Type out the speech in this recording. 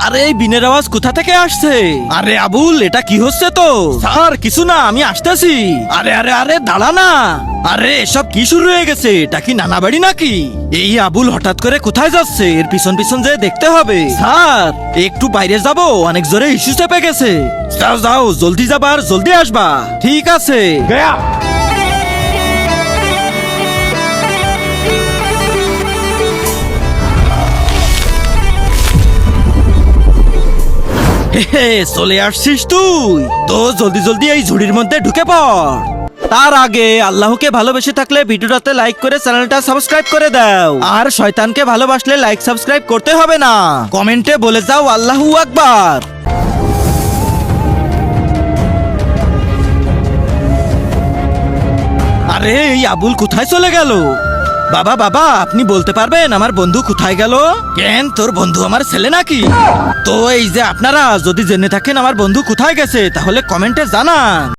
আরে এই বিনের আওয়াজ কোথা থেকে আসছে? আরে আবুল, এটা কি হচ্ছে তো? স্যার কিছু না, আমি আসতেছি। আরে আরে আরে দাঁড়া না। আরে এসব কি শুরু হয়ে গেছে? এটা কি নানা বাড়ি নাকি? এই আবুল হঠাৎ করে কোথায় যাচ্ছে? এর পিছন পিছন যে দেখতে হবে। স্যার একটু বাইরে যাব, অনেক জোরে ইস্যু চেপে গেছে। যাও যাও, জলদি যাবার, জলদি আসবা। ঠিক আছে। হে, চলে আসছিস তুই? তো জলদি জলদি এই ঝুড়ির মধ্যে ঢুকে পড়। তার আগে আল্লাহকে ভালোবেসে থাকলে ভিডিওটাতে লাইক করে চ্যানেলটা সাবস্ক্রাইব করে দাও, আর শয়তানকে ভালোবাসলে লাইক সাবস্ক্রাইব করতে হবে না। কমেন্টে বলে যাও আল্লাহু আকবার। আরে এই আবুল কোথায় চলে গেল? বাবা বাবা, আপনি বলতে পারবেন আমার বন্ধু কোথায় গেল? কেন, তোর বন্ধু আমার ছেলে নাকি? তো এই যে আপনারা যদি জেনে থাকেন আমার বন্ধু কোথায় গেছে, তাহলে কমেন্টে জানান।